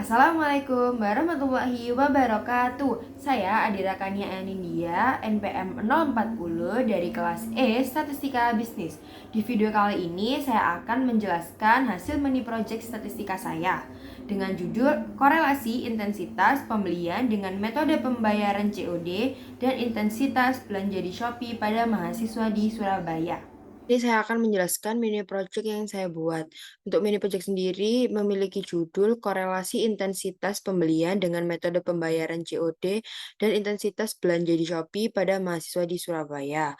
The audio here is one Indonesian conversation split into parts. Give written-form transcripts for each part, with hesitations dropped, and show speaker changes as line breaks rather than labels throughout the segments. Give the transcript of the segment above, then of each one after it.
Assalamualaikum warahmatullahi wabarakatuh. Saya Adira Kania Anindya, NPM 040 dari kelas E Statistika Bisnis. Di video kali ini saya akan menjelaskan hasil mini project statistika saya dengan judul Korelasi Intensitas Pembelian dengan Metode Pembayaran COD dan Intensitas Belanja di Shopee pada mahasiswa di Surabaya. Ini saya akan menjelaskan mini project yang saya buat. Untuk mini project sendiri memiliki judul Korelasi Intensitas Pembelian dengan Metode Pembayaran COD dan Intensitas Belanja di Shopee pada mahasiswa di Surabaya.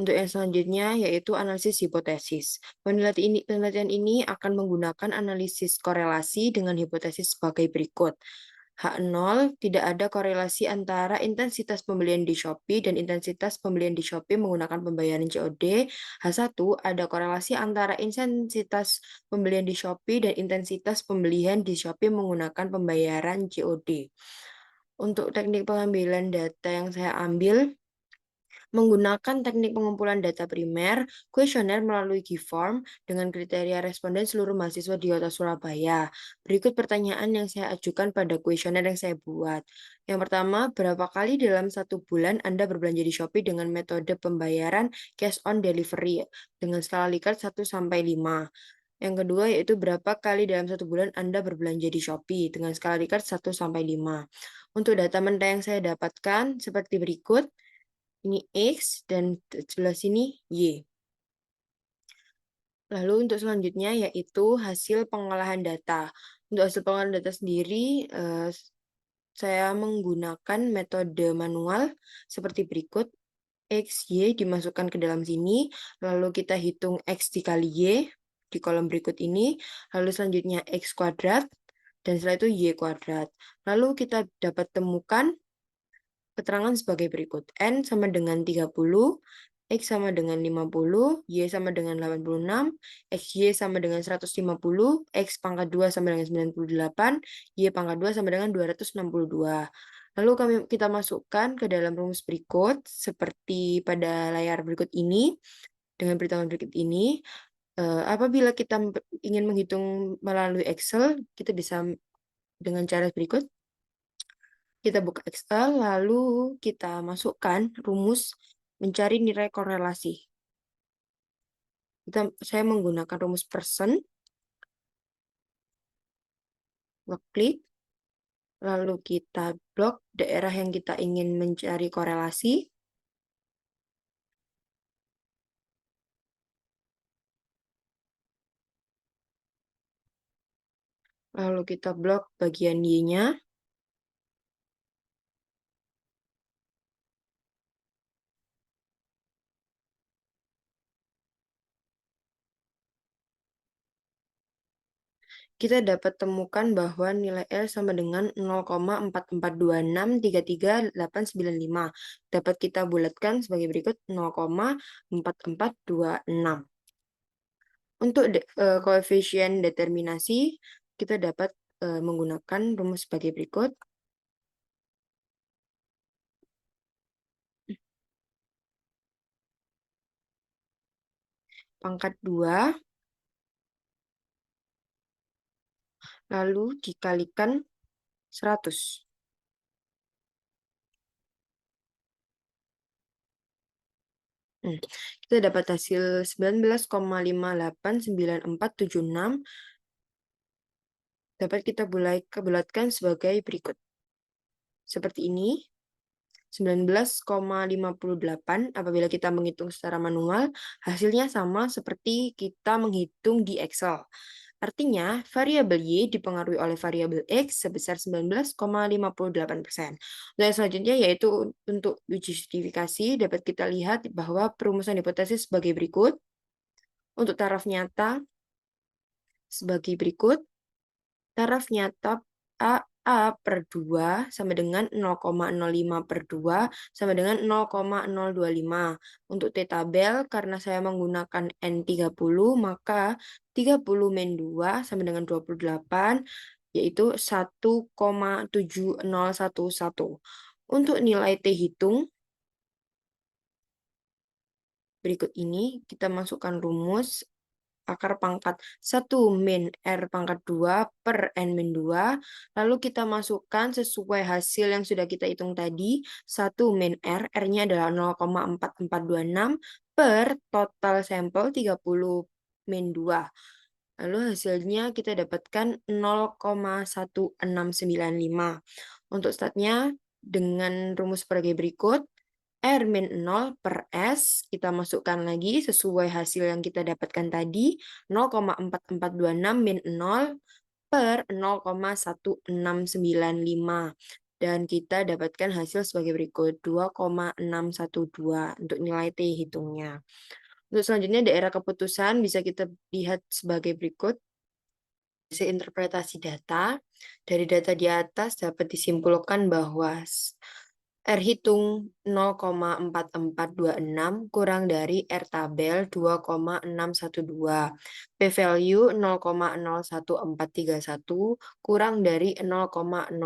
Untuk yang selanjutnya yaitu analisis hipotesis. Penelitian ini akan menggunakan analisis korelasi dengan hipotesis sebagai berikut. H0, tidak ada korelasi antara intensitas pembelian di Shopee dan intensitas pembelian di Shopee menggunakan pembayaran COD. H1, ada korelasi antara intensitas pembelian di Shopee dan intensitas pembelian di Shopee menggunakan pembayaran COD. Untuk teknik pengambilan data yang saya ambil, menggunakan teknik pengumpulan data primer, kuesioner melalui Keyform dengan kriteria responden seluruh mahasiswa di Kota Surabaya. Berikut pertanyaan yang saya ajukan pada kuesioner yang saya buat. Yang pertama, berapa kali dalam satu bulan Anda berbelanja di Shopee dengan metode pembayaran cash on delivery dengan skala Likert 1 sampai 5. Yang kedua yaitu berapa kali dalam satu bulan Anda berbelanja di Shopee dengan skala Likert 1 sampai 5. Untuk data mentah yang saya dapatkan seperti berikut. Ini X dan sebelah sini Y. Lalu untuk selanjutnya yaitu hasil pengolahan data. Untuk hasil pengolahan data sendiri, saya menggunakan metode manual seperti berikut. X, Y dimasukkan ke dalam sini, lalu kita hitung X dikali Y di kolom berikut ini, lalu selanjutnya X kuadrat, dan setelah itu Y kuadrat. Lalu kita dapat temukan keterangan sebagai berikut. N sama dengan 30, X sama dengan 50, Y sama dengan 86, XY sama dengan 150, X pangkat 2 sama dengan 98, Y pangkat 2 sama dengan 262. Lalu kita masukkan ke dalam rumus berikut, seperti pada layar berikut ini, dengan perhitungan berikut ini. Apabila kita ingin menghitung melalui Excel, kita bisa dengan cara berikut. Kita buka Excel, lalu kita masukkan rumus mencari nilai korelasi. Saya menggunakan rumus persen, klik, lalu kita blok daerah yang kita ingin mencari korelasi. Lalu kita blok bagian Y-nya. Kita dapat temukan bahwa nilai L sama dengan 0,442633895. Dapat kita bulatkan sebagai berikut 0,4426. Untuk koefisien determinasi, kita dapat menggunakan rumus sebagai berikut. Pangkat 2, lalu dikalikan 100. Kita dapat hasil 19,589476 dapat kita bulatkan sebagai berikut. Seperti ini. 19,58 apabila kita menghitung secara manual, hasilnya sama seperti kita menghitung di Excel. Artinya, variabel Y dipengaruhi oleh variabel X sebesar 19,58%. Nah, selanjutnya yaitu untuk uji justifikasi dapat kita lihat bahwa perumusan hipotesis sebagai berikut. Untuk taraf nyata sebagai berikut. Taraf nyata A per 2 sama dengan 0,05 per 2 sama dengan 0,025. Untuk T tabel, karena saya menggunakan N30, maka 30 min 2 sama dengan 28, yaitu 1,7011. Untuk nilai T hitung, berikut ini kita masukkan rumus akar pangkat 1 min R pangkat 2 per N min 2. Lalu kita masukkan sesuai hasil yang sudah kita hitung tadi. 1 min R, R-nya adalah 0,4426 per total sampel 30 min 2. Lalu hasilnya kita dapatkan 0,1695. Untuk statnya dengan rumus sebagai berikut. R min 0 per S, kita masukkan lagi sesuai hasil yang kita dapatkan tadi, 0,4426 min 0 per 0,1695. Dan kita dapatkan hasil sebagai berikut, 2,612 untuk nilai T hitungnya. Untuk selanjutnya daerah keputusan bisa kita lihat sebagai berikut. Hasil interpretasi data, dari data di atas dapat disimpulkan bahwa R hitung 0,4426 kurang dari R tabel 2,612. P-value 0,01431 kurang dari 0,05.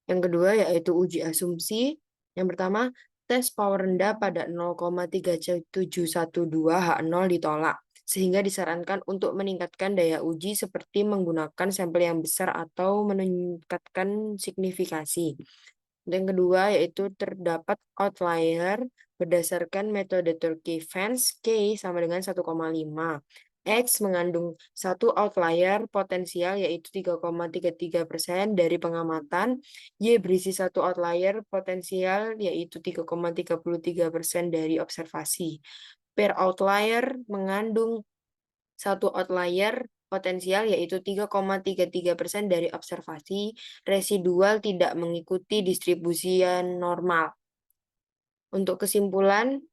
Yang kedua yaitu uji asumsi. Yang pertama, tes power rendah pada 0,3712 H0 ditolak, sehingga disarankan untuk meningkatkan daya uji seperti menggunakan sampel yang besar atau meningkatkan signifikasi. Yang kedua yaitu terdapat outlier berdasarkan metode Turkey-Vance, K sama dengan 1,5. X mengandung satu outlier potensial yaitu 3,33% dari pengamatan, Y berisi satu outlier potensial yaitu 3,33% dari observasi. Per outlier mengandung satu outlier potensial yaitu 3,33% dari observasi, residual tidak mengikuti distribusian normal. Untuk kesimpulan,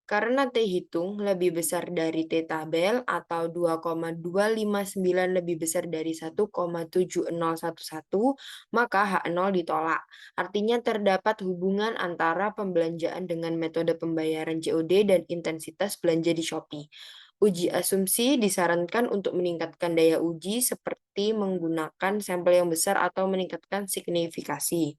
karena T hitung lebih besar dari T tabel atau 2,259 lebih besar dari 1,7011, maka H0 ditolak. Artinya terdapat hubungan antara pembelanjaan dengan metode pembayaran COD dan intensitas belanja di Shopee. Uji asumsi disarankan untuk meningkatkan daya uji seperti menggunakan sampel yang besar atau meningkatkan signifikasi.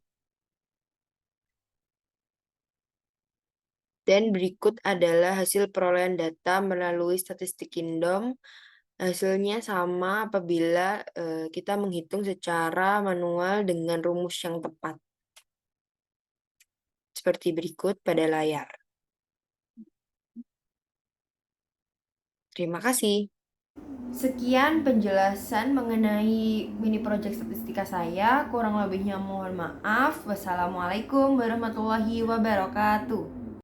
Dan berikut adalah hasil perolehan data melalui statistik Kingdom. Hasilnya sama apabila kita menghitung secara manual dengan rumus yang tepat. Seperti berikut pada layar. Terima kasih. Sekian penjelasan mengenai mini project statistika saya. Kurang lebihnya mohon maaf. Wassalamualaikum warahmatullahi wabarakatuh.